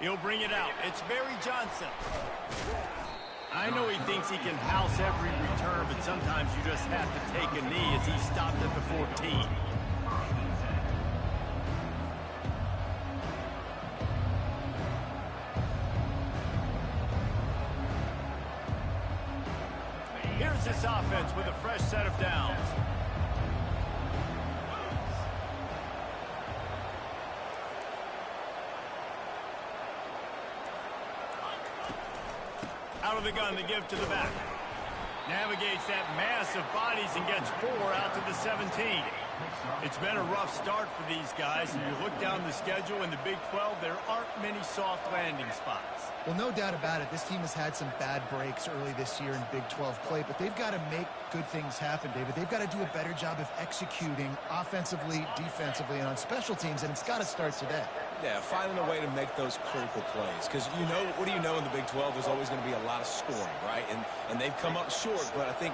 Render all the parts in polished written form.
He'll bring it out. It's Barry Johnson. I know he thinks he can house every return, but sometimes you just have to take a knee as he stopped at the 14. Here's this offense with a fresh set of downs. Out of the gun to give to the back. Navigates that mass of bodies and gets 4 out to the 17. It's been a rough start for these guys, and you look down the schedule in the Big 12, there aren't many soft landing spots. Well, no doubt about it. This team has had some bad breaks early this year in Big 12 play, but they've got to make good things happen, David. They've got to do a better job of executing offensively, defensively, and on special teams, and it's got to start today. Yeah, finding a way to make those critical plays. Because, you know, what do you know in the Big 12? There's always going to be a lot of scoring, right? And they've come up short, but I think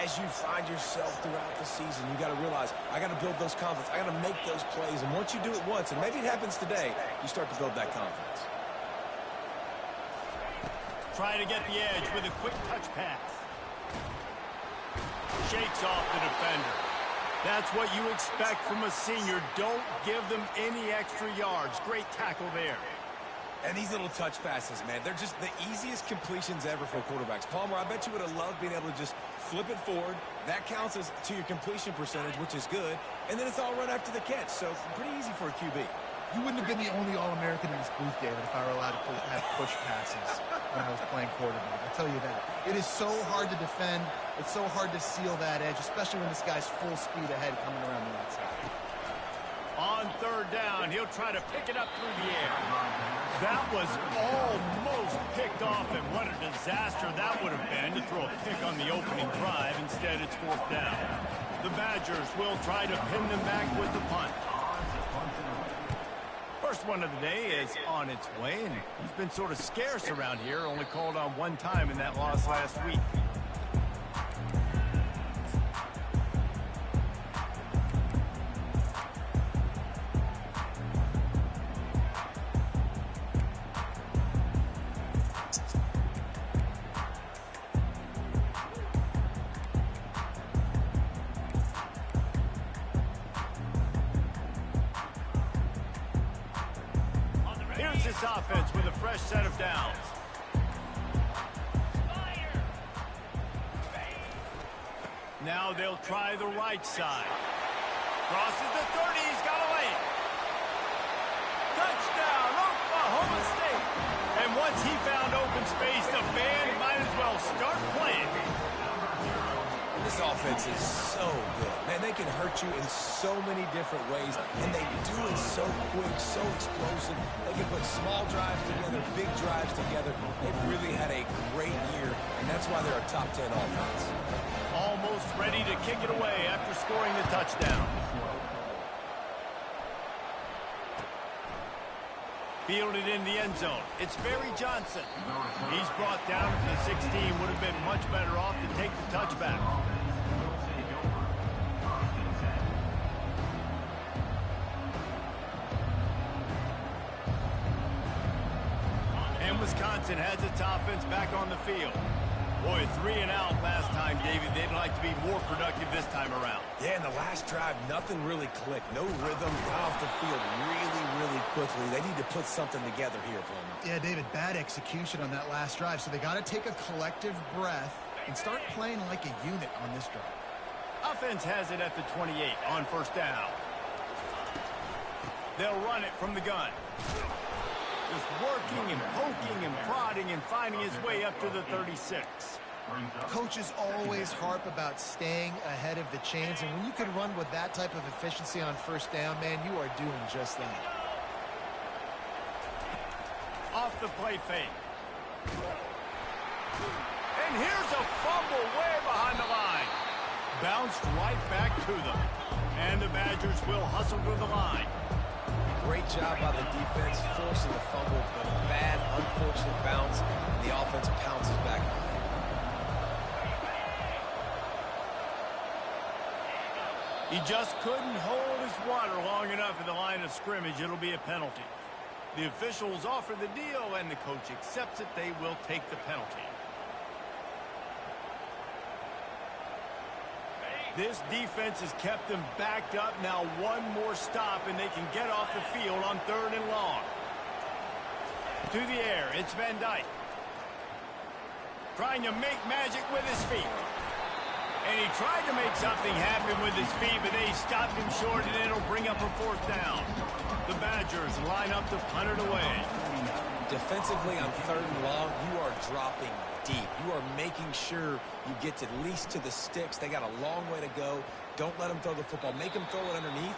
as you find yourself throughout the season, you got to realize, I got to build those confidence. I got to make those plays. And once you do it once, and maybe it happens today, you start to build that confidence. Try to get the edge with a quick touch pass. Shakes off the defender. That's what you expect from a senior. Don't give them any extra yards. Great tackle there. And these little touch passes, man, they're just the easiest completions ever for quarterbacks. Palmer, I bet you would have loved being able to just flip it forward. That counts as to your completion percentage, which is good. And then it's all run after the catch, so pretty easy for a QB. You wouldn't have been the only All-American in this booth, David, if I were allowed to have push passes when I was playing quarterback. I'll tell you that. It is so hard to defend. It's so hard to seal that edge, especially when this guy's full speed ahead coming around the outside. On third down, he'll try to pick it up through the air. That was almost picked off, and what a disaster that would have been to throw a pick on the opening drive. Instead, it's 4th down. The Badgers will try to pin them back with the punt. First one of the day is on its way, and he's been sort of scarce around here, only called on one time in that loss last week. Here's this offense with a fresh set of downs. Now they'll try the right side. Crosses the 30, he's got away. Touchdown, Oklahoma State. And once he found open space, the band might as well start playing. This offense is so good. Man, they can hurt you in so many different ways, and they do it so quick, so explosive. They can put small drives together, big drives together. They've really had a great year, and that's why they're a top 10 offense. Almost ready to kick it away after scoring the touchdown. Fielded in the end zone. It's Barry Johnson. He's brought down to the 16. Would have been much better off to take the touchback. And Wisconsin has its offense back on the field. Boy, 3 and out last time, David. They'd like to be more productive this time around. Yeah, in the last drive, nothing really clicked. No rhythm, got off the field really quickly. They need to put something together here, Palmer. Yeah, David, bad execution on that last drive, so they got to take a collective breath and start playing like a unit on this drive. Offense has it at the 28 on first down. They'll run it from the gun. Just working and poking and prodding and finding his way up to the 36. Coaches always harp about staying ahead of the chains, and when you can run with that type of efficiency on first down, man, you are doing just that. Off the play fake. And here's a fumble way behind the line. Bounced right back to them. And the Badgers will hustle to the line. Great job by the defense, forcing the fumble, but a bad, unfortunate bounce, and the offense pounces back on it. He just couldn't hold his water long enough at the line of scrimmage. It'll be a penalty. The officials offer the deal, and the coach accepts it. They will take the penalty. This defense has kept them backed up. Now one more stop, and they can get off the field on 3rd and long. To the air, it's Van Dyke. Trying to make magic with his feet. And he tried to make something happen with his feet, but they stopped him short, and it'll bring up a 4th down. The Badgers line up to punt it away. Defensively on 3rd and long, you are dropping deep. You are making sure you get at least to the sticks. They got a long way to go. Don't let them throw the football. Make them throw it underneath.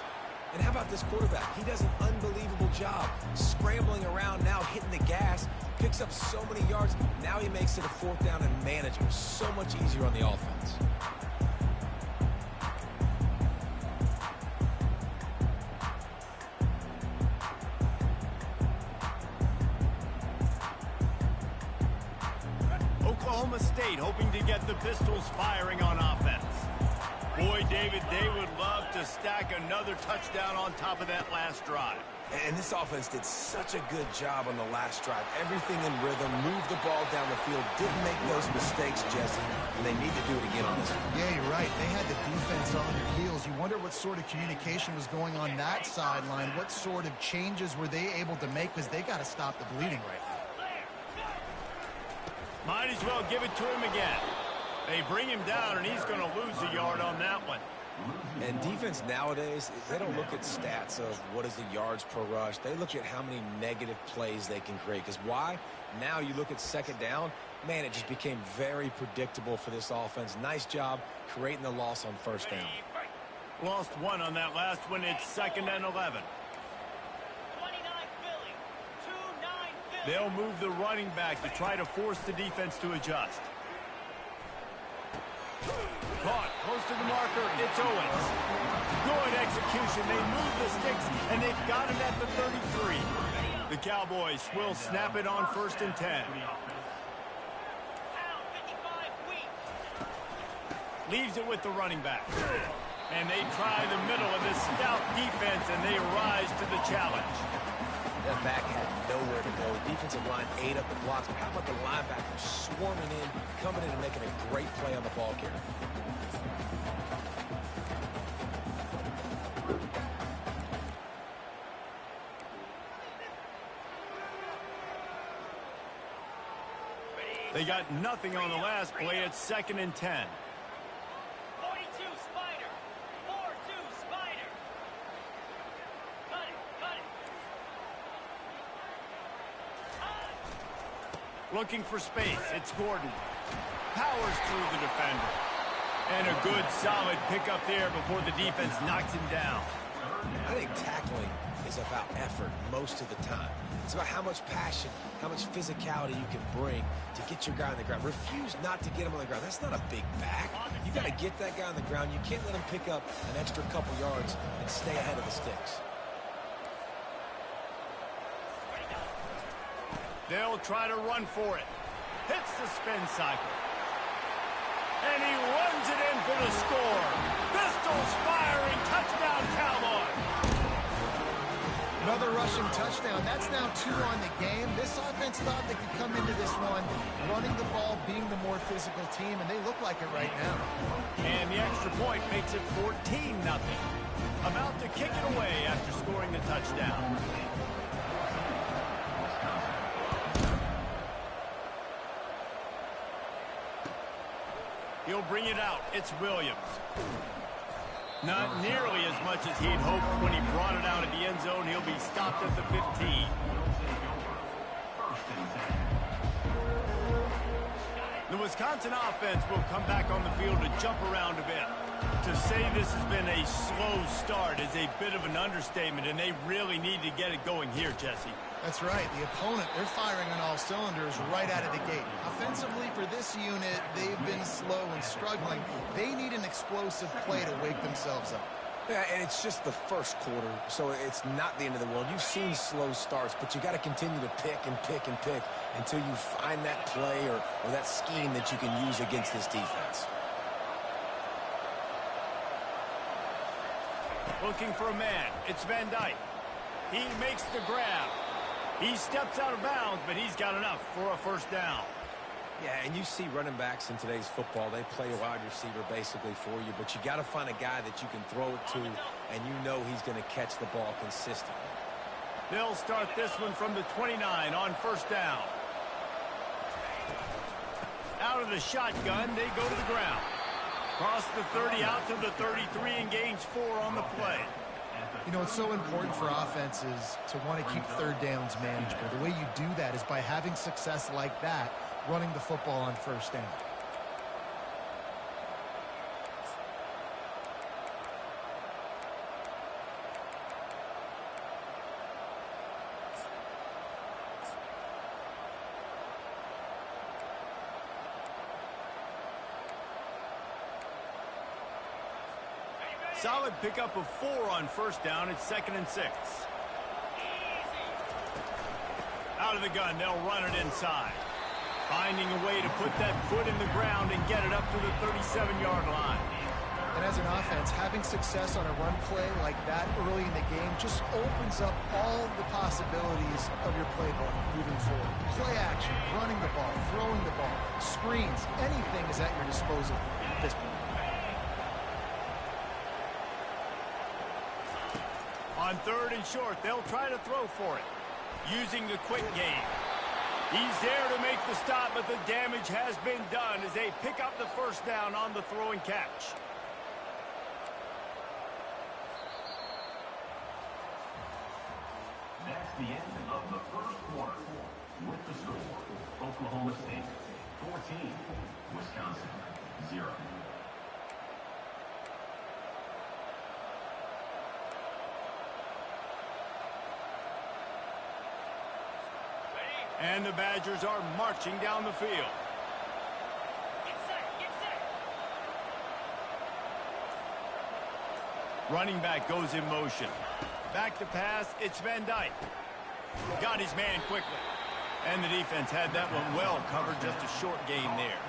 And how about this quarterback? He does an unbelievable job scrambling around now, hitting the gas, picks up so many yards. Now he makes it a 4th down and manageable. So much easier on the offense. Oklahoma State hoping to get the Pistols firing on offense. Boy, David, they would love to stack another touchdown on top of that last drive. And this offense did such a good job on the last drive. Everything in rhythm, moved the ball down the field, didn't make those mistakes, Jesse, and they need to do it again on this one. Yeah, you're right. They had the defense on their heels. You wonder what sort of communication was going on that sideline. What sort of changes were they able to make, because they got to stop the bleeding right now. Might as well give it to him again. They bring him down, and he's going to lose a yard on that one. And defense nowadays, they don't look at stats of what is the yards per rush. They look at how many negative plays they can create. Because why? Now you look at 2nd down, man, it just became very predictable for this offense. Nice job creating the loss on 1st down. Lost 1 on that last one. It's 2nd and 11. They'll move the running back to try to force the defense to adjust. Caught close to the marker. It's Owens. Good execution. They move the sticks, and they've got it at the 33. The Cowboys will snap it on 1st and 10. Leaves it with the running back. And they try the middle of this stout defense, and they rise to the challenge. That back had nowhere to go. Defensive line ate up the blocks. But how about the linebackers swarming in, coming in and making a great play on the ball carrier? They got nothing on the last play. It's 2nd and 10. Looking for space. It's Gordon. Powers through the defender. And a good, solid pickup there before the defense knocks him down. I think tackling is about effort most of the time. It's about how much passion, how much physicality you can bring to get your guy on the ground. Refuse not to get him on the ground. That's not a big back. You got to get that guy on the ground. You can't let him pick up an extra couple yards and stay ahead of the sticks. They'll try to run for it. Hits the spin cycle. And he runs it in for the score. Pistols firing. Touchdown, Cowboys. Another rushing touchdown. That's now 2 on the game. This offense thought they could come into this one running the ball, being the more physical team, and they look like it right now. And the extra point makes it 14-0. About to kick it away after scoring the touchdown. He'll bring it out. It's Williams. Not nearly as much as he'd hoped when he brought it out of the end zone. He'll be stopped at the 15. The Wisconsin offense will come back on the field to jump around a bit. To say this has been a slow start is a bit of an understatement, and they really need to get it going here, Jesse. That's right. The opponent, they're firing on all cylinders right out of the gate. Offensively, for this unit, they've been slow and struggling. They need an explosive play to wake themselves up. Yeah, and it's just the first quarter, so it's not the end of the world. You've seen slow starts, but you got to continue to pick and pick and pick until you find that play or that scheme that you can use against this defense. Looking for a man. It's Van Dyke. He makes the grab. He steps out of bounds, but he's got enough for a first down. Yeah, and you see running backs in today's football, they play a wide receiver basically for you, but you got to find a guy that you can throw it to, and you know he's going to catch the ball consistently. They'll start this one from the 29 on first down. Out of the shotgun, they go to the ground. Cross the 30 out to the 33 and gains 4 on the play. You know, it's so important for offenses to want to keep third downs manageable. The way you do that is by having success like that, running the football on first down. Solid pickup of 4 on first down. It's 2nd and 6. Out of the gun, they'll run it inside. Finding a way to put that foot in the ground and get it up to the 37-yard line. And as an offense, having success on a run play like that early in the game just opens up all the possibilities of your playbook moving forward. Play action, running the ball, throwing the ball, screens, anything is at your disposal at this point. On 3rd and short, they'll try to throw for it, using the quick game. He's there to make the stop, but the damage has been done as they pick up the first down on the throw and catch. That's the end of the first quarter. With the score, Oklahoma State 14, Wisconsin 0. And the Badgers are marching down the field. Get set. Running back goes in motion. Back to pass, it's Van Dyke. Got his man quickly. And the defense had that one well covered, just a short gain there.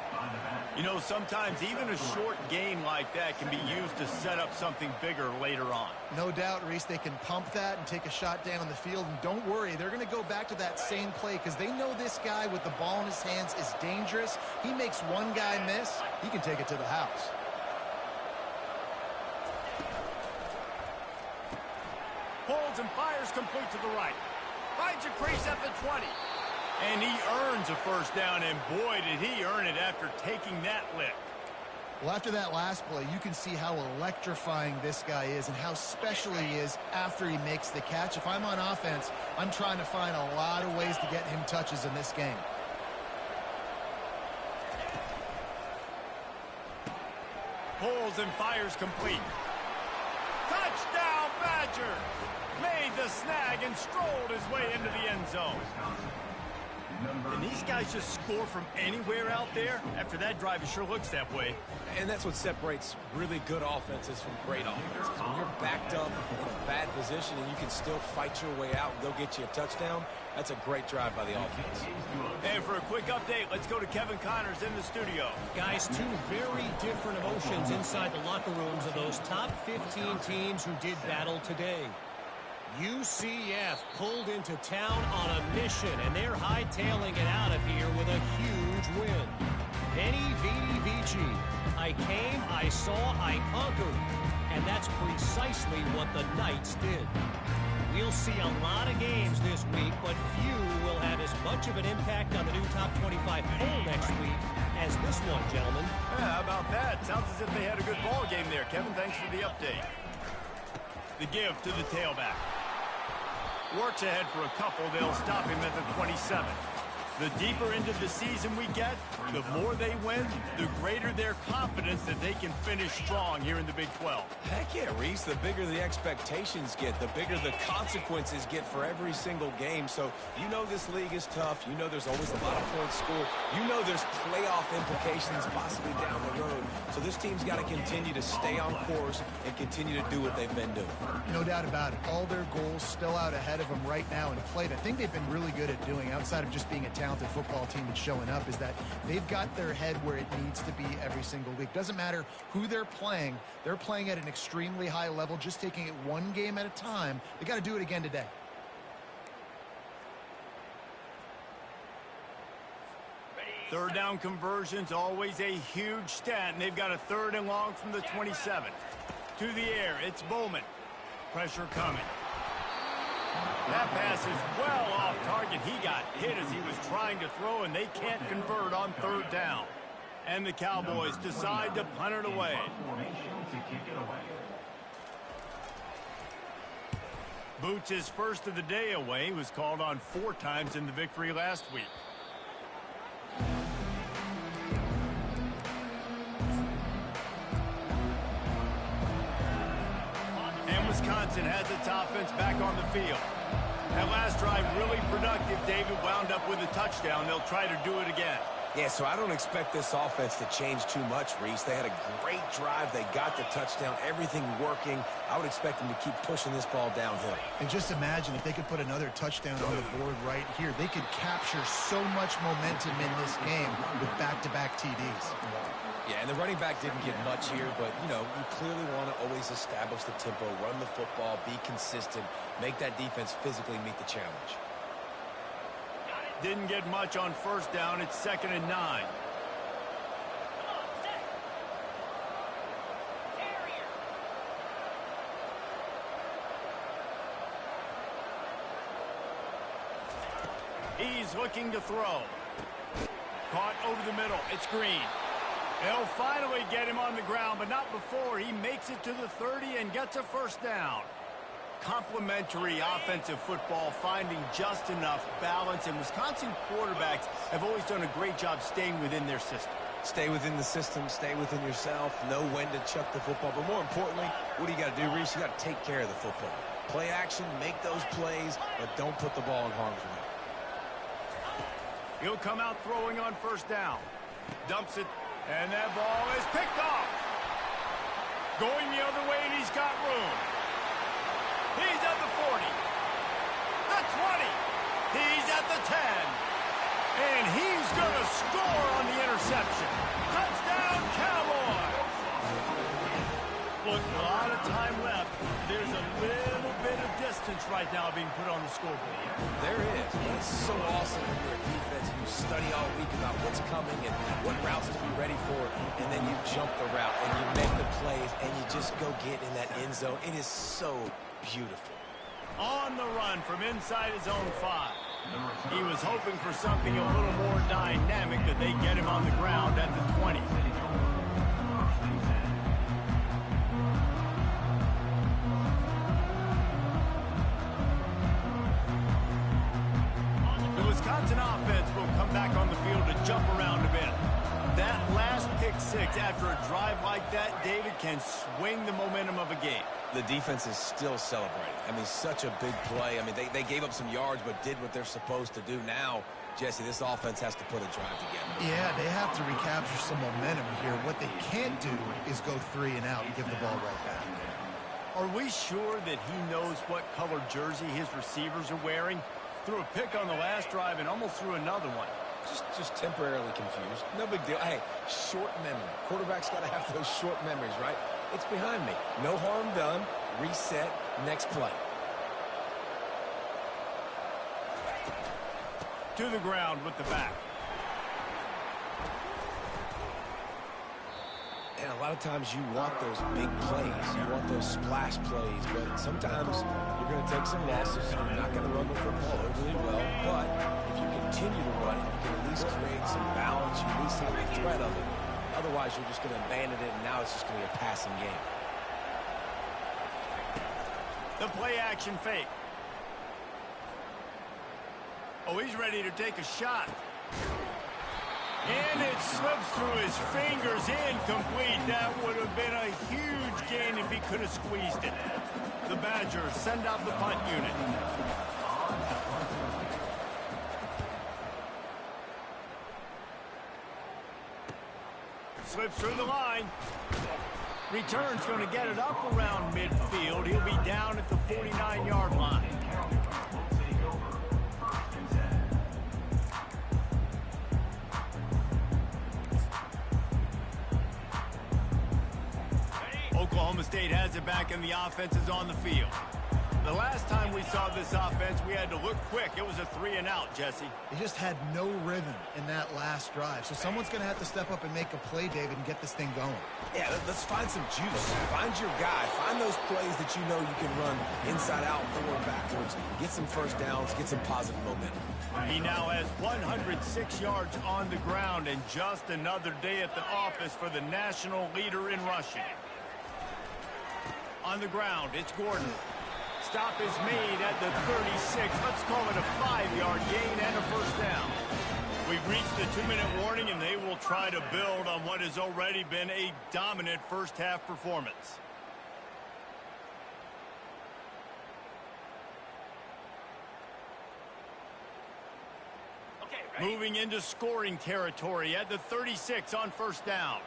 You know, sometimes even a short gain like that can be used to set up something bigger later on. No doubt, Reese, they can pump that and take a shot down on the field. And don't worry, they're going to go back to that same play because they know this guy with the ball in his hands is dangerous. He makes one guy miss, he can take it to the house. Pulls and fires complete to the right. Finds a crease at the 20. And he earns a first down, and boy, did he earn it after taking that lick. Well, after that last play, you can see how electrifying this guy is and how special he is after he makes the catch. If I'm on offense, I'm trying to find a lot of ways to get him touches in this game. Pulls and fires complete. Touchdown, Badger! Made the snag and strolled his way into the end zone. And these guys just score from anywhere out there. After that drive, it sure looks that way. And that's what separates really good offenses from great offenses. When you're backed up in a bad position and you can still fight your way out and go get you a touchdown, that's a great drive by the offense. And for a quick update, let's go to Kevin Connors in the studio. Guys, two very different emotions inside the locker rooms of those top 15 teams who did battle today. UCF pulled into town on a mission, and they're hightailing it out of here with a huge win. Veni, Vidi, Vici. I came, I saw, I conquered. And that's precisely what the Knights did. We'll see a lot of games this week, but few will have as much of an impact on the new top 25 poll next week as this one, gentlemen. Yeah, how about that? Sounds as if they had a good ball game there. Kevin, thanks for the update. The give to the tailback. Works ahead for a couple. They'll stop him at the 27. The deeper into the season we get, the more they win, the greater their confidence that they can finish strong here in the Big 12. Heck yeah, Reese. The bigger the expectations get, the bigger the consequences get for every single game. So you know this league is tough. You know there's always a lot of points scored. You know there's playoff implications possibly down the road. So this team's got to continue to stay on course and continue to do what they've been doing. No doubt about it. All their goals still out ahead of them right now in play. The thing they've been really good at doing, outside of just being a talented football team and showing up, is that they've got their head where it needs to be every single week. Doesn't matter who they're playing at an extremely high level, just taking it one game at a time. They got to do it again today. Third down conversion's always a huge stat, and they've got a 3rd and long from the 27. To the air, it's Bowman. Pressure coming. That pass is well off target. He got hit as he was trying to throw, and they can't convert on 3rd down. And the Cowboys decide to punt it away. Boots' first of the day away. He was called on 4 times in the victory last week. And Wisconsin has its offense back on the field. That last drive really productive. David wound up with a touchdown. They'll try to do it again. Yeah, so I don't expect this offense to change too much, Reese. They had a great drive. They got the touchdown. Everything working. I would expect them to keep pushing this ball downhill. And just imagine if they could put another touchdown on the board right here. They could capture so much momentum in this game with back-to-back TDs. Yeah, and the running back didn't get much here, but, you know, you clearly want to always establish the tempo, run the football, be consistent, make that defense physically meet the challenge. Didn't get much on 1st down. It's 2nd and 9. Come on, set. Carrier. He's looking to throw. Caught over the middle. It's Green. They'll finally get him on the ground, but not before he makes it to the 30 and gets a 1st down. Complementary offensive football, finding just enough balance, and Wisconsin quarterbacks have always done a great job staying within their system. Stay within the system, stay within yourself, know when to chuck the football. But more importantly, what do you got to do, Reese? You got to take care of the football. Play action, make those plays, but don't put the ball in harm's way. He'll come out throwing on 1st down. Dumps it, and that ball is picked off. Going the other way, and he's got room. He's at the 40, the 20, he's at the 10, and he's going to score on the interception. Touchdown, Cowboys! Look, a lot of time left. There's a little bit of distance right now being put on the scoreboard. There is, but it's so awesome when you're a defense and you study all week about what's coming and what routes to be ready for, and then you jump the route and you make the plays and you just go get in that end zone. It is so beautiful. On the run from inside his own 5. He was hoping for something a little more dynamic, that they get him on the ground at the 20. The Wisconsin offense will come back on the field to jump around a bit. That last pick 6 after a drive like that, David, can swing the momentum of a game. The defense is still celebrating. I mean, such a big play. I mean, they gave up some yards but did what they're supposed to do. Now, Jesse, this offense has to put a drive together. Yeah, they have to recapture some momentum here. What they can't do is go 3 and out and give the ball right back. Are we sure that he knows what color jersey his receivers are wearing? Threw a pick on the last drive and almost threw another one. Just temporarily confused. No big deal. Hey, short memory. Quarterback's got to have those short memories, right? It's behind me. No harm done. Reset. Next play. To the ground with the back. And a lot of times you want those big plays. You want those splash plays. But sometimes you're going to take some losses. You're not going to run the football overly well. But if you continue to run it, you can at least create some balance. You at least have the threat of it. Otherwise, you're just going to abandon it, and now it's just going to be a passing game. The play-action fake. Oh, he's ready to take a shot. And it slips through his fingers, incomplete. That would have been a huge gain if he could have squeezed it. The Badgers send out the punt unit. Slips through the line. Return's going to get it up around midfield. He'll be down at the 49-yard line. Oklahoma State has it back and the offense is on the field. The last time we saw this offense, we had to look quick. It was a 3-and-out, Jesse. They just had no rhythm in that last drive. So someone's going to have to step up and make a play, David, and get this thing going. Yeah, let's find some juice. Find your guy. Find those plays that you know you can run inside out, forward, backwards. Get some first downs. Get some positive momentum. He now has 106 yards on the ground, and just another day at the office for the national leader in rushing. On the ground, it's Gordon. Stop is made at the 36. Let's call it a 5-yard gain and a first down. We've reached the 2-minute warning, and they will try to build on what has already been a dominant first-half performance. Okay, ready? Moving into scoring territory at the 36 on first down.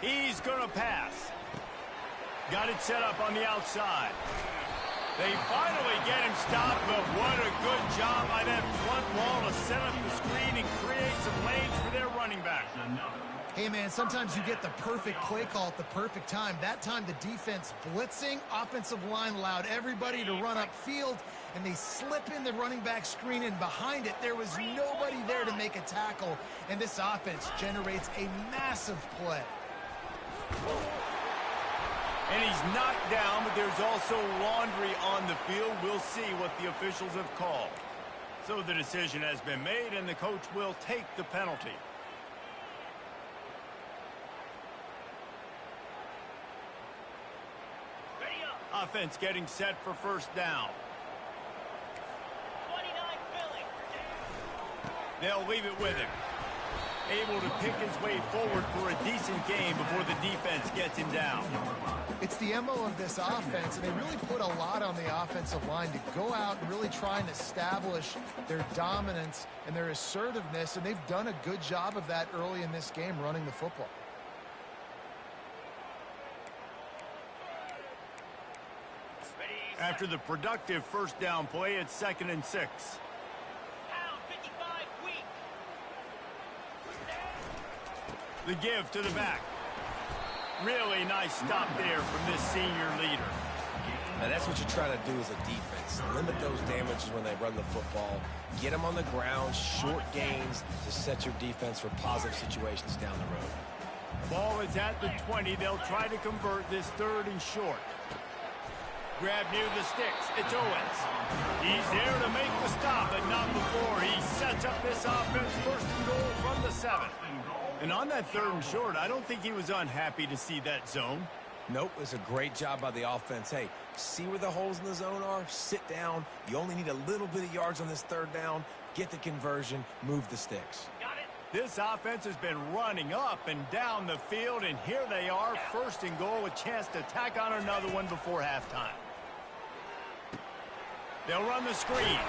He's going to pass. Got it set up on the outside. They finally get him stopped, but what a good job by that front wall to set up the screen and create some lanes for their running back. Hey, man, sometimes you get the perfect play call at the perfect time. That time the defense blitzing, offensive line allowed everybody to run upfield, and they slip in the running back screen, and behind it there was nobody there to make a tackle, and this offense generates a massive play. And he's knocked down, but there's also laundry on the field. We'll see what the officials have called. So the decision has been made, and the coach will take the penalty. Ready up. Offense getting set for first down. 29 Philly. They'll leave it with him. Able to pick his way forward for a decent game before the defense gets him down. It's the MO of this offense, and they really put a lot on the offensive line to go out and really try and establish their dominance and their assertiveness, and they've done a good job of that early in this game running the football. After the productive first down play, it's 2nd and 6. Pound 55 weak. The give to the back. Really nice stop there from this senior leader. Now that's what you try to do as a defense. Limit those damages when they run the football. Get them on the ground, short gains to set your defense for positive situations down the road. Ball is at the 20. They'll try to convert this 3rd and short. Grab near the sticks. It's Owens. He's there to make the stop, but not before he sets up this offense. 1st and goal from the 7. And on that 3rd and short, I don't think he was unhappy to see that zone. Nope, it's a great job by the offense. Hey, see where the holes in the zone are? Sit down. You only need a little bit of yards on this 3rd down. Get the conversion. Move the sticks. Got it. This offense has been running up and down the field, and here they are, 1st and goal, a chance to tack on another one before halftime. They'll run the screen.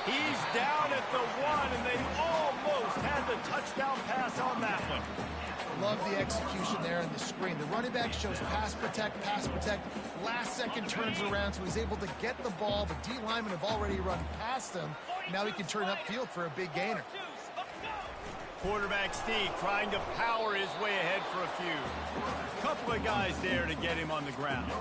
He's down at the 1, and they almost had the touchdown pass on that one. Love the execution there in the screen. The running back shows pass protect, last second turns around, so he's able to get the ball. The D linemen have already run past him. Now he can turn upfield for a big gainer. Quarterback Steve trying to power his way ahead for a few. Couple of guys there to get him on the ground.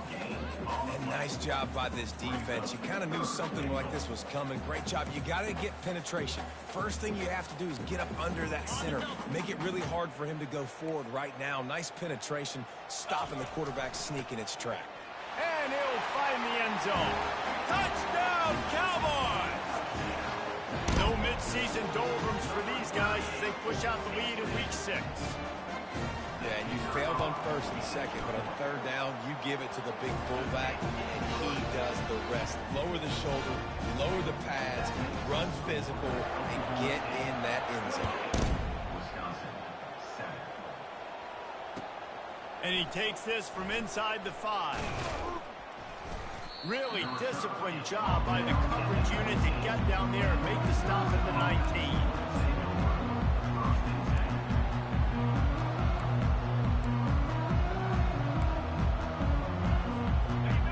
And nice job by this defense. You kind of knew something like this was coming. Great job. You got to get penetration. First thing you have to do is get up under that center. Make it really hard for him to go forward right now. Nice penetration, stopping the quarterback sneak in its track. And he'll find the end zone. Touchdown, Cowboys! No midseason doldrums for these guys as they push out the lead in week 6. Yeah, and you failed on 1st and 2nd, but on 3rd down, you give it to the big fullback, and he does the rest. Lower the shoulder, lower the pads, run physical, and get in that end zone. Wisconsin, 7. And he takes this from inside the 5. Really disciplined job by the coverage unit to get down there and make the stop at the 19.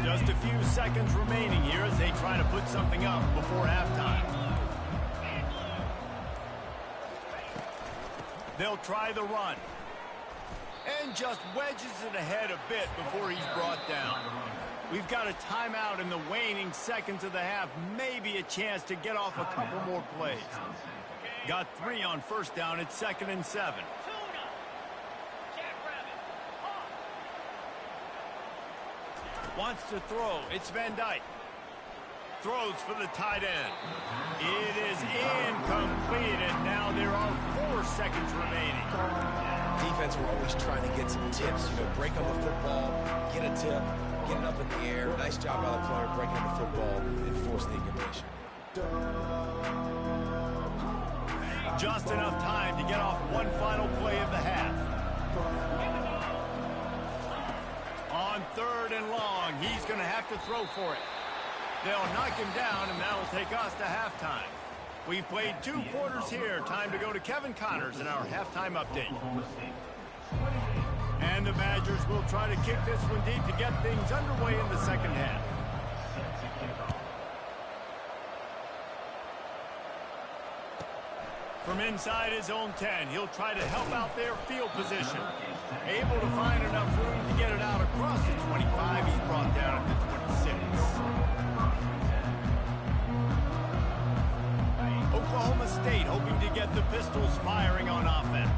Just a few seconds remaining here as they try to put something up before halftime. They'll try the run. And just wedges it ahead a bit before he's brought down. We've got a timeout in the waning seconds of the half. Maybe a chance to get off a couple more plays. Got 3 on first down. It's 2nd and 7. Wants to throw. It's Van Dyke. Throws for the tight end. It is incomplete, and now there are 4 seconds remaining. Defense, we're always trying to get some tips. Break on the football, get a tip, get it up in the air. Nice job by the player breaking on the football and force the incompletion. Just enough time to get off one final play of the half. On 3rd and long, he's going to have to throw for it. They'll knock him down, and that'll take us to halftime. We've played 2 quarters here. Time to go to Kevin Connors in our halftime update. And the Badgers will try to kick this one deep to get things underway in the second half. From inside his own 10, he'll try to help out their field position. Able to find enough room to get it out across the 25. He's brought down at the 26. Oklahoma State hoping to get the Pistols firing on offense.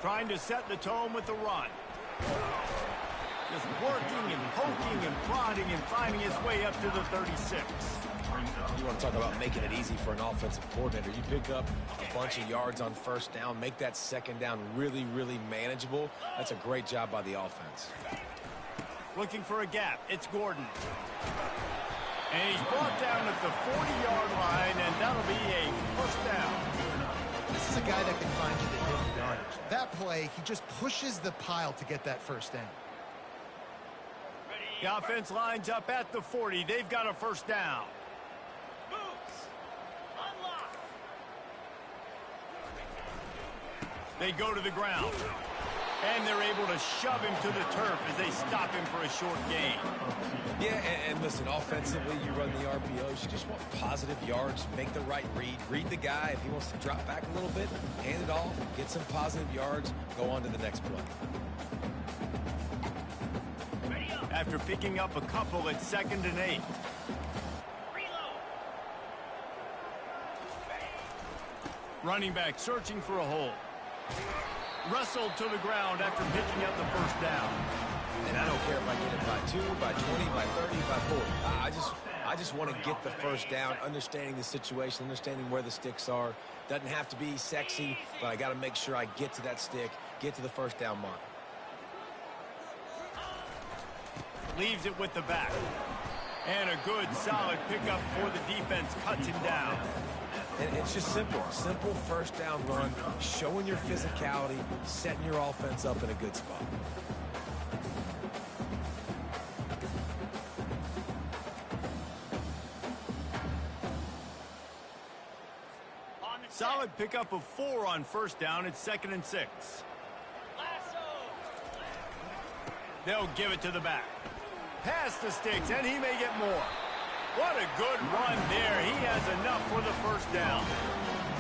Trying to set the tone with the run. Just working and poking and prodding and finding his way up to the 36. You want to talk about making it easy for an offensive coordinator. You pick up a bunch of yards on first down, make that second down really, really manageable. That's a great job by the offense. Looking for a gap. It's Gordon. And he's brought down at the 40-yard line, and that'll be a first down. This is a guy that can find you the hidden yardage. That play, he just pushes the pile to get that first down. The offense lines up at the 40. They've got a first down. They go to the ground. And they're able to shove him to the turf as they stop him for a short gain. Yeah, and listen, offensively, you run the RPOs. You just want positive yards, make the right read. Read the guy. If he wants to drop back a little bit, hand it off, get some positive yards, go on to the next play. After picking up a couple at 2nd and 8. Running back searching for a hole. Wrestled to the ground after picking up the first down. And I don't care if I get it by 2, by 20, by 30, by 40. I just want to get the first down, understanding the situation, understanding where the sticks are. Doesn't have to be sexy, but I got to make sure I get to that stick, get to the first down mark. Leaves it with the back. And a good, solid pickup for the defense. Cuts him down. And it's just simple. Simple first down run, showing your physicality, setting your offense up in a good spot. Solid pickup of 4 on first down. It's 2nd and 6. They'll give it to the back. Past the sticks, and he may get more. What a good run there. He has enough for the first down.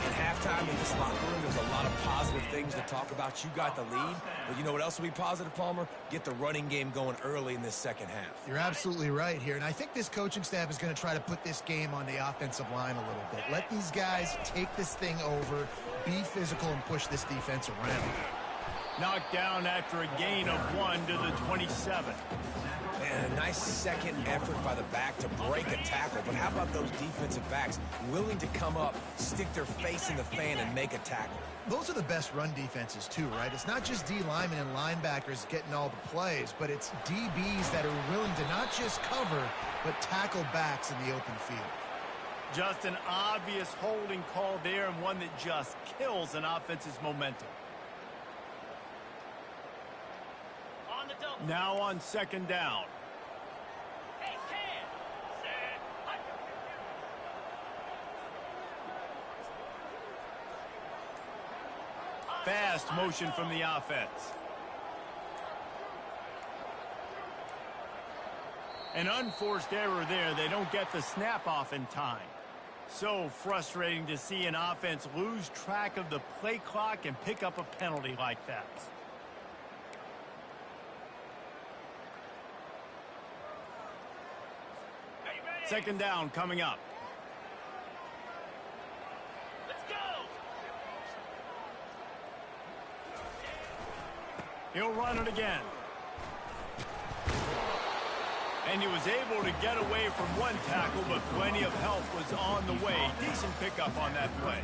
At halftime in this locker room, there's a lot of positive things to talk about. You got the lead, but you know what else will be positive, Palmer? Get the running game going early in this second half. You're absolutely right here, and I think this coaching staff is going to try to put this game on the offensive line a little bit. Let these guys take this thing over, be physical, and push this defense around. Knocked down after a gain of 1 to the 27. And a nice second effort by the back to break a tackle. But how about those defensive backs willing to come up, stick their face in the fan, and make a tackle? Those are the best run defenses, too, right? It's not just D linemen and linebackers getting all the plays, but it's DBs that are willing to not just cover, but tackle backs in the open field. Just an obvious holding call there, and one that just kills an offense's momentum. Now on second down. Fast motion from the offense. An unforced error there. They don't get the snap off in time. So frustrating to see an offense lose track of the play clock and pick up a penalty like that. Second down coming up. Let's go. He'll run it again. And he was able to get away from one tackle, but plenty of help was on the way. Decent pickup on that play.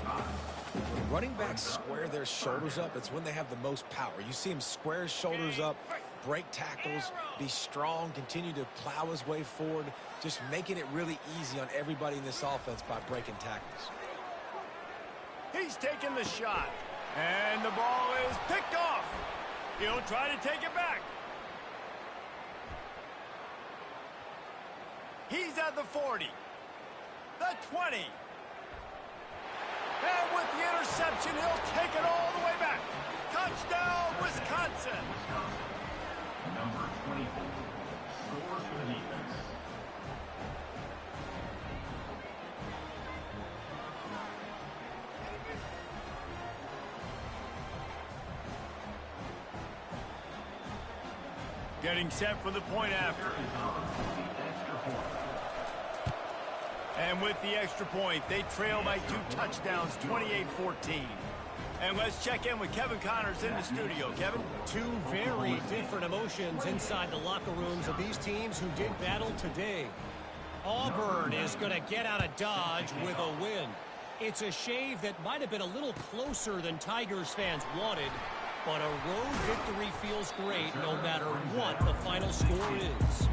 When running backs square their shoulders up, it's when they have the most power. You see him square his shoulders up, break tackles, be strong, continue to plow his way forward, just making it really easy on everybody in this offense by breaking tackles. He's taking the shot. And the ball is picked off. He'll try to take it back. He's at the 40, the 20. And with the interception, he'll take it all the way back. Touchdown, Wisconsin. Number 24 scores for the defense. Getting set for the point after. And with the extra point, they trail by 2 touchdowns, 28-14. And let's check in with Kevin Connors in the studio. Kevin? Two very different emotions inside the locker rooms of these teams who did battle today. Auburn is going to get out of Dodge with a win. It's a shave that might have been a little closer than Tigers fans wanted, but a road victory feels great no matter what the final score is.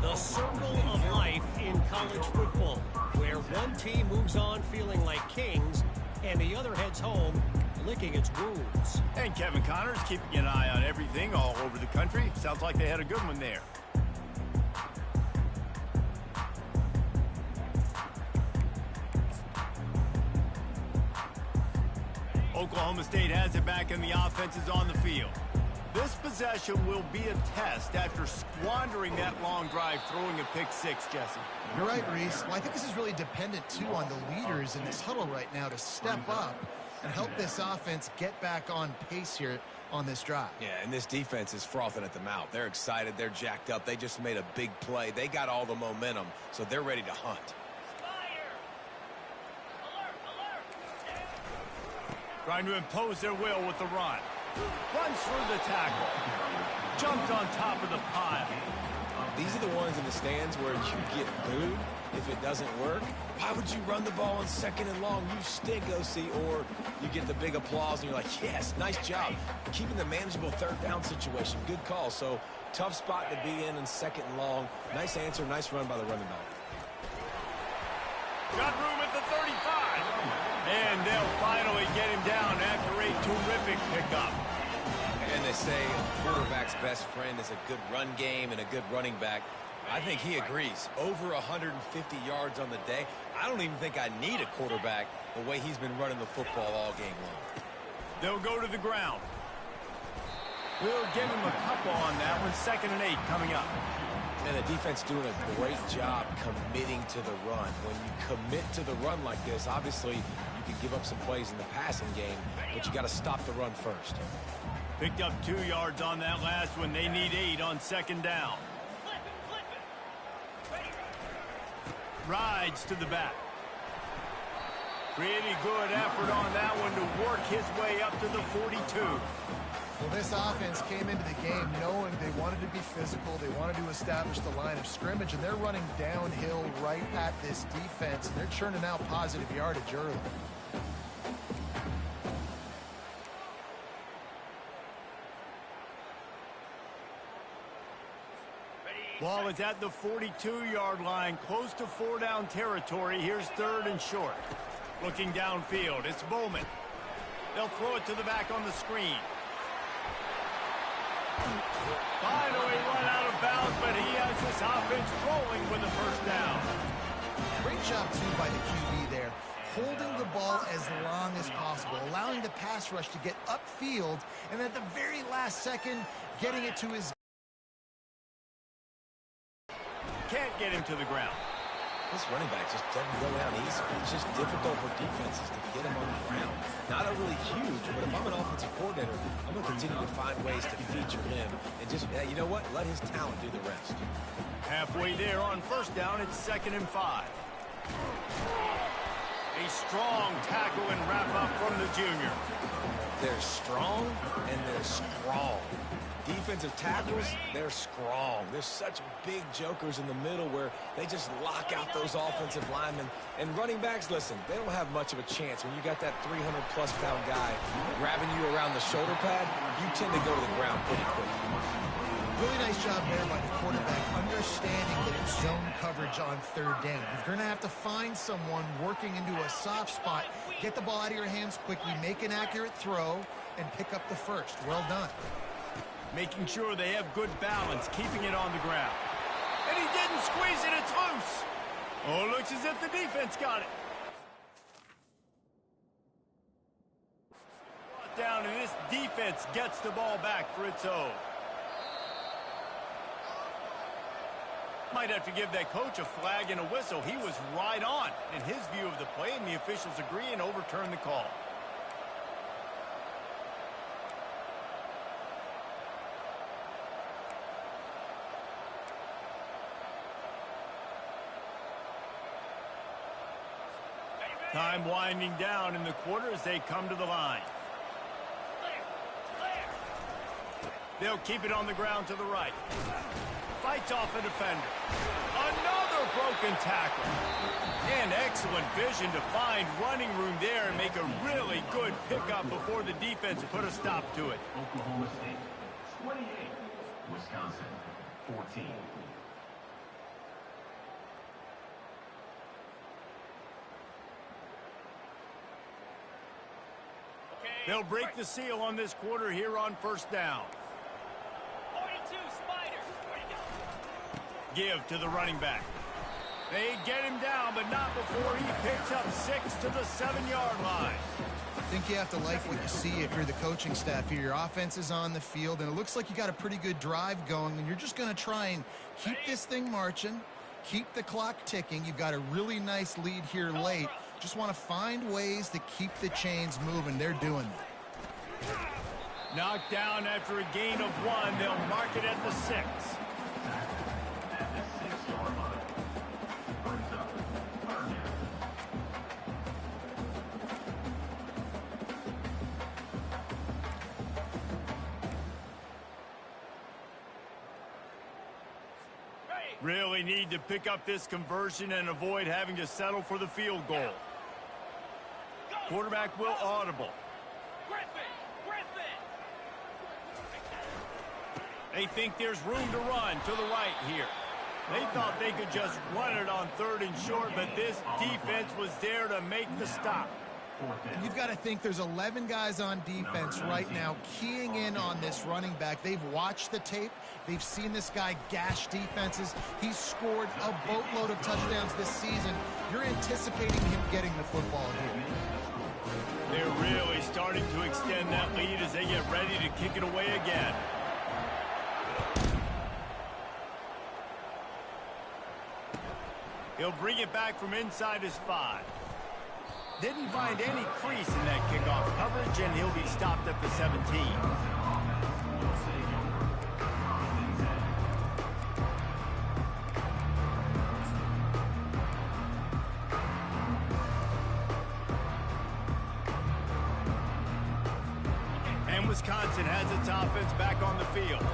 The circle of life in college football, where one team moves on feeling like kings and the other heads home licking its wounds. And Kevin Connors keeping an eye on everything all over the country. Sounds like they had a good one there. Oklahoma State has it back and the offense is on the field. This possession will be a test after squandering that long drive, throwing a pick six, Jesse. You're right, Reese. Well, I think this is really dependent, too, on the leaders in this huddle right now to step up and help this offense get back on pace here on this drive. Yeah, and this defense is frothing at the mouth. They're excited. They're jacked up. They just made a big play. They got all the momentum, so they're ready to hunt. Fire. Alert. Trying to impose their will with the run. Runs through the tackle. Jumped on top of the pile. These are the ones in the stands where you get booed if it doesn't work. Why would you run the ball on 2nd and long? You stink, OC. Or you get the big applause and you're like, yes, nice job. Keeping the manageable 3rd down situation. Good call. So tough spot to be in 2nd and long. Nice answer. Nice run by the running back. Got room at the 35. And they'll finally get him down after a terrific pickup. And they say a quarterback's best friend is a good run game and a good running back. I think he agrees. Over 150 yards on the day. I don't even think I need a quarterback the way he's been running the football all game long. They'll go to the ground. We'll give him a couple on that one. 2nd and 8 coming up. And the defense doing a great job committing to the run. When you commit to the run like this, obviously you can give up some plays in the passing game, but you got to stop the run first. Picked up 2 yards on that last one. They need 8 on 2nd down. Flip it. Ready. Rides to the back. Pretty good effort on that one to work his way up to the 42. Well, this offense came into the game knowing they wanted to be physical. They wanted to establish the line of scrimmage, and they're running downhill right at this defense, and they're churning out positive yardage early. Ball is at the 42-yard line, close to 4-down territory. Here's 3rd and short. Looking downfield, it's Bowman. They'll throw it to the back on the screen. Finally run out of bounds, but he has this offense rolling with the 1st down. Great job, too, by the QB there. Holding the ball as long as possible, allowing the pass rush to get upfield, and at the very last second, getting it to his... Can't get him to the ground. This running back just doesn't go down easy. It's just difficult for defenses to get him on the ground. Not a really huge, but if I'm an offensive coordinator, I'm going to continue to find ways to feature him and just, you know what, let his talent do the rest. Halfway there on first down, it's 2nd and 5. A strong tackle and wrap-up from the junior. They're strong and they're strong. Defensive tackles, they're strong. There's such big jokers in the middle where they just lock out those offensive linemen. And running backs, listen, they don't have much of a chance. When you got that 300-plus pound guy grabbing you around the shoulder pad, you tend to go to the ground pretty quickly. Really nice job there by the quarterback, understanding that it's zone coverage on 3rd down. You're going to have to find someone working into a soft spot, get the ball out of your hands quickly, make an accurate throw, and pick up the first. Well done. Making sure they have good balance, keeping it on the ground. And he didn't squeeze it, it's loose. Oh, looks as if the defense got it. Brought down, and this defense gets the ball back for its own. Might have to give that coach a flag and a whistle. He was right on in his view of the play, and the officials agree and overturn the call. Time winding down in the quarter as they come to the line. They'll keep it on the ground to the right. Fights off a defender. Another broken tackle. And excellent vision to find running room there and make a really good pickup before the defense put a stop to it. Oklahoma State 28, Wisconsin 14. They'll break the seal on this quarter here on first down. 42, Spider. Give to the running back. They get him down, but not before he picks up 6 to the 7-yard line. I think you have to like what you see if you're the coaching staff here. Your offense is on the field, and it looks like you got a pretty good drive going, and you're just going to try and keep this thing marching, keep the clock ticking. You've got a really nice lead here late. Just want to find ways to keep the chains moving. They're doing that. Knocked down after a gain of 1. They'll mark it at the 6. At the 6-yard line. Brings up 3rd down. Really need to pick up this conversion and avoid having to settle for the field goal. Quarterback will audible. They think there's room to run to the right here. They thought they could just run it on 3rd and short, but this defense was there to make the stop. And you've got to think there's 11 guys on defense right now keying in on this running back. They've watched the tape. They've seen this guy gash defenses. He's scored a boatload of touchdowns this season. You're anticipating him getting the football here. They're really starting to extend that lead as they get ready to kick it away again. He'll bring it back from inside his 5. Didn't find any crease in that kickoff coverage, and he'll be stopped at the 17. And Wisconsin has its offense back on the field.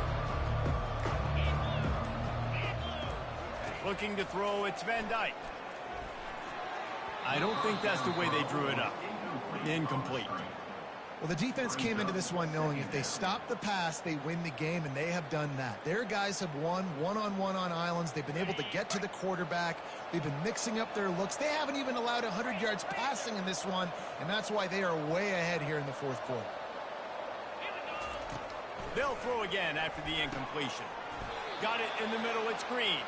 Looking to throw, it's Van Dyke. I don't think that's the way they drew it up. Incomplete. Well, the defense came into this one knowing if they stop the pass, they win the game, and they have done that. Their guys have won one-on-one on islands. They've been able to get to the quarterback. They've been mixing up their looks. They haven't even allowed 100 yards passing in this one, and that's why they are way ahead here in the 4th quarter. They'll throw again after the incompletion. Got it in the middle, it's Green.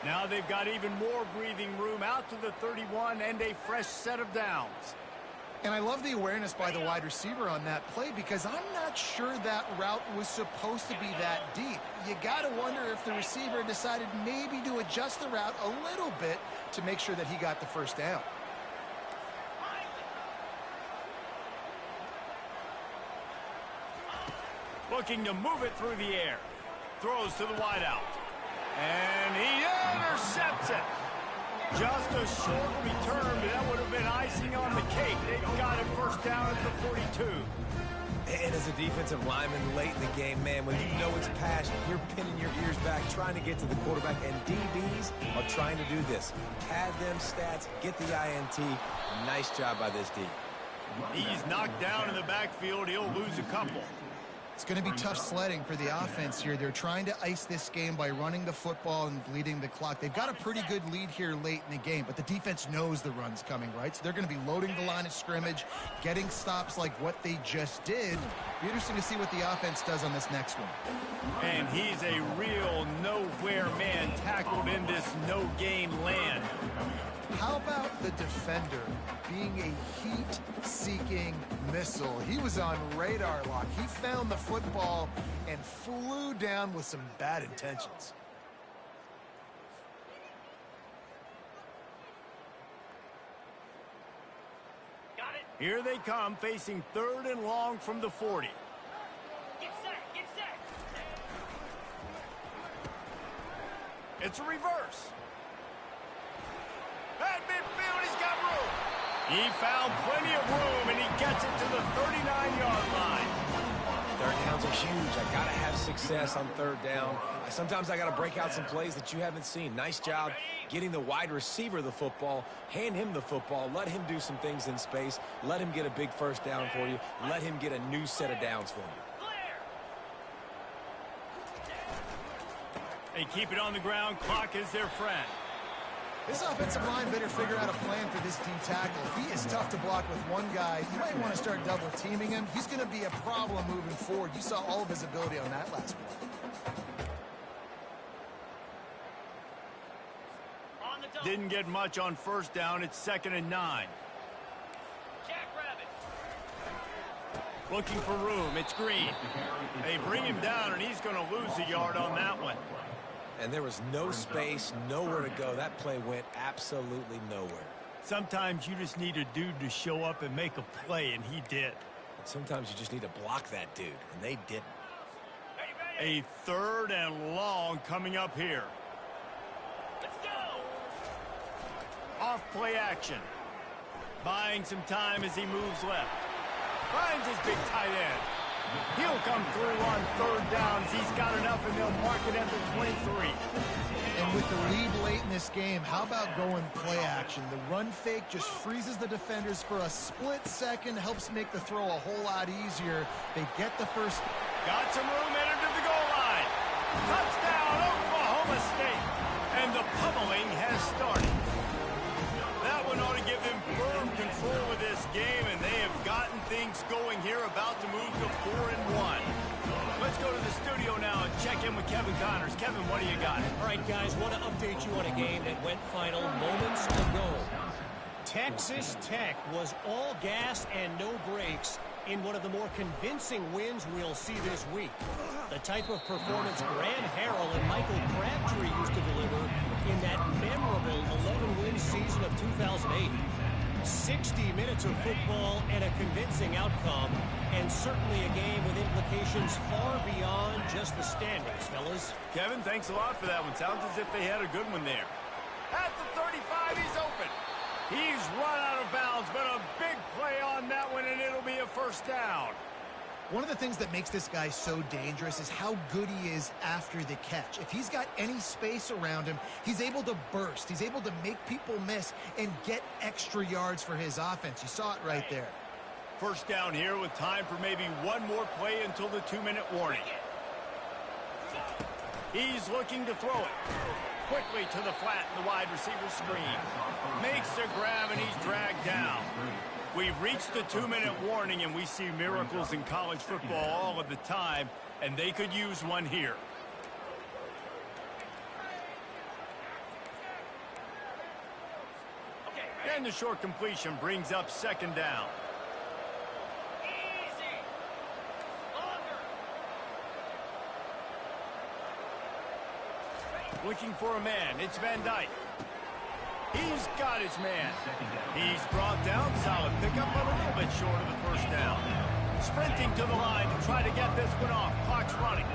Now they've got even more breathing room out to the 31 and a fresh set of downs. And I love the awareness by the wide receiver on that play because I'm not sure that route was supposed to be that deep. You got to wonder if the receiver decided maybe to adjust the route a little bit to make sure that he got the first down. Looking to move it through the air. Throws to the wideout. And he intercepts it. Just a short return, but that would have been icing on the cake. They got it first down at the 42. And as a defensive lineman late in the game, man, when you know it's past, you're pinning your ears back, trying to get to the quarterback, and DBs are trying to do this. Pad them stats, get the INT. Nice job by this D. He's knocked down in the backfield. He'll lose a couple. It's going to be tough sledding for the offense here. They're trying to ice this game by running the football and bleeding the clock. They've got a pretty good lead here late in the game, but the defense knows the run's coming, right? So they're going to be loading the line of scrimmage, getting stops like what they just did. Be interesting to see what the offense does on this next one. And he's a real nowhere man tackled in this no-gain land. How about the defender being a heat-seeking missile? He was on radar lock. He found the football and flew down with some bad intentions. Got it. Here they come, facing 3rd and long from the 40. Get set. Get set. It's a reverse. At midfield, he's got room. He found plenty of room, and he gets it to the 39-yard line. 3rd downs are huge. I got to have success on 3rd down. Sometimes I got to break out some plays that you haven't seen. Nice job getting the wide receiver the football. Hand him the football. Let him do some things in space. Let him get a big first down for you. Let him get a new set of downs for you. They keep it on the ground. Clock is their friend. This offensive line better figure out a plan for this D tackle. If he is tough to block with one guy, you might want to start double teaming him. He's going to be a problem moving forward. You saw all of his ability on that last play. Didn't get much on 1st down. It's 2nd and 9. Jackrabbit. Looking for room. It's Green. They bring him down, and he's going to lose a yard on that one. And there was no space, nowhere to go. That play went absolutely nowhere. Sometimes you just need a dude to show up and make a play, and he did. And sometimes you just need to block that dude, and they didn't. A 3rd and long coming up here. Let's go. Off play action. Buying some time as he moves left. Finds his big tight end. He'll come through on 3rd downs. He's got enough, and they'll mark it at the 23. And with the lead late in this game, how about going play action? The run fake just freezes the defenders for a split second, helps make the throw a whole lot easier. They get the first. Got some room, entered to the goal line. Touchdown, Oklahoma State. And the pummeling has started. That one ought to give them firm control of this game, and they have gotten things going here, about to move to 4-1. Let's go to the studio now and check in with Kevin Connors. Kevin, what do you got? All right, guys, want to update you on a game that went final moments ago. Texas Tech was all gas and no brakes in one of the more convincing wins we'll see this week. The type of performance Grant Harrell and Michael Crabtree used to deliver in that memorable 11-win season of 2008. 60 minutes of football and a convincing outcome, and certainly a game with implications far beyond just the standings, fellas. Kevin, thanks a lot for that one. Sounds as if they had a good one there. At the 35, he's open. He's run out of bounds, but a big play on that one, and it'll be a 1st down. One of the things that makes this guy so dangerous is how good he is after the catch. If he's got any space around him, he's able to burst. He's able to make people miss and get extra yards for his offense. You saw it right there. 1st down here with time for maybe one more play until the 2-minute warning. He's looking to throw it. Quickly to the flat in the wide receiver screen. Makes the grab, and he's dragged down. We've reached the 2-minute warning, and we see miracles in college football all of the time, and they could use one here. And the short completion brings up 2nd down. Looking for a man. It's Van Dyke. He's got his man. He's brought down. Solid pickup, but a little bit short of the first down. Sprinting to the line to try to get this one off. Clock's running.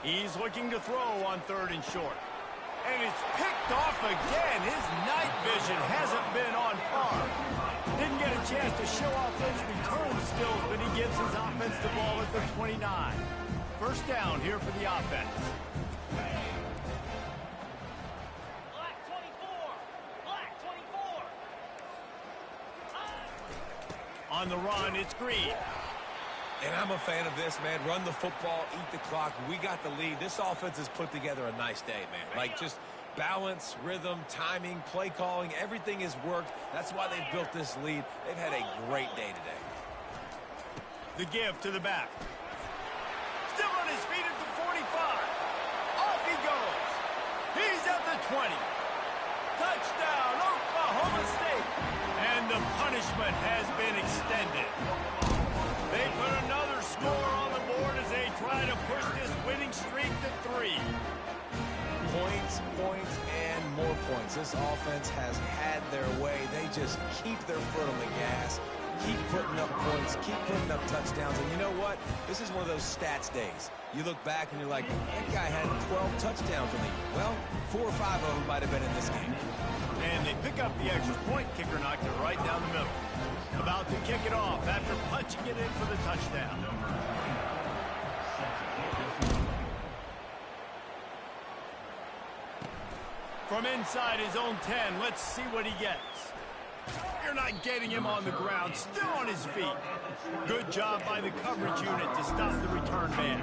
He's looking to throw on 3rd and short. And it's picked off again. His night vision hasn't been on par. Didn't get a chance to show off those return skills, but he gives his offense the ball at the 29. First down here for the offense. Black 24. Black 24. On the run, it's Green. And I'm a fan of this, man. Run the football, eat the clock. We got the lead. This offense has put together a nice day, man. Like, just balance, rhythm, timing, play calling, everything has worked. That's why they've built this lead. They've had a great day today. The give to the back. Still on his feet at the 45. Off he goes. He's at the 20. Touchdown, Oklahoma State. And the punishment has been extended. They put another score on the board as they try to push this winning streak to 3. Points, points, and more points. This offense has had their way. They just keep their foot on the gas, keep putting up points, keep putting up touchdowns. And you know what? This is one of those stats days. You look back and you're like, that guy had 12 touchdowns in the year. Well, 4 or 5 of them might have been in this game. And they pick up the extra point. Kicker knocked it right down the middle. About to kick it off after punching it in for the touchdown. From inside his own 10, let's see what he gets. You're not getting him on the ground, still on his feet. Good job by the coverage unit to stop the return man.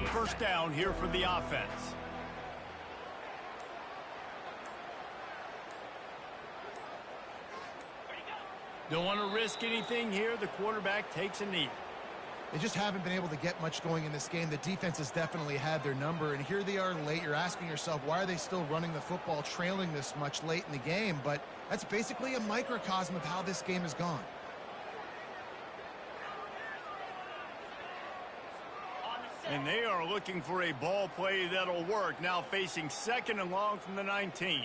First down here for the offense. Don't want to risk anything here. The quarterback takes a knee. They just haven't been able to get much going in this game. The defense has definitely had their number, and here they are late. You're asking yourself, why are they still running the football, trailing this much late in the game? But that's basically a microcosm of how this game has gone. And they are looking for a ball play that'll work. Now facing 2nd and long from the 19.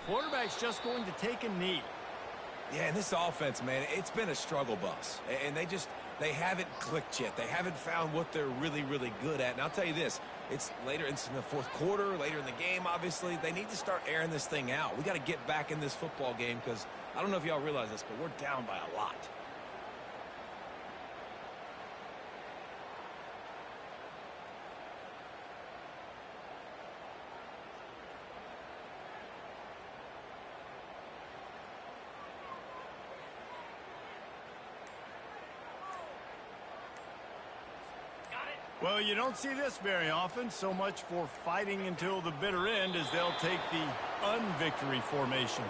Quarterback's just going to take a knee. Yeah, and this offense, man, it's been a struggle bus. And they haven't clicked yet. They haven't found what they're really, really good at. And I'll tell you this, it's later, it's in the 4th quarter, later in the game, obviously. They need to start airing this thing out. We got to get back in this football game because I don't know if y'all realize this, but we're down by a lot. Well, you don't see this very often. So much for fighting until the bitter end as they'll take the unvictory formation.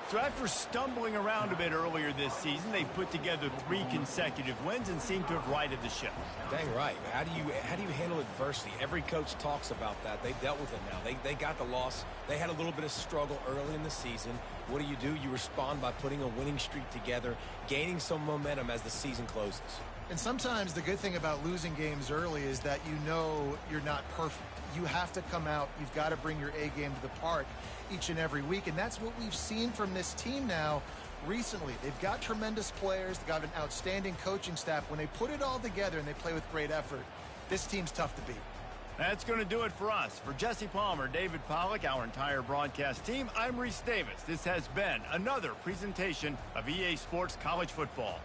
So after stumbling around a bit earlier this season, they've put together 3 consecutive wins and seem to have righted the ship. Dang right. How do you handle adversity? Every coach talks about that. They've dealt with it now. They got the loss. They had a little bit of struggle early in the season. What do? You respond by putting a winning streak together, gaining some momentum as the season closes. And sometimes the good thing about losing games early is that you know you're not perfect. You have to come out. You've got to bring your A game to the park each and every week. And that's what we've seen from this team now recently. They've got tremendous players. They've got an outstanding coaching staff. When they put it all together and they play with great effort, this team's tough to beat. That's going to do it for us. For Jesse Palmer, David Pollack, our entire broadcast team, I'm Reese Davis. This has been another presentation of EA Sports College Football.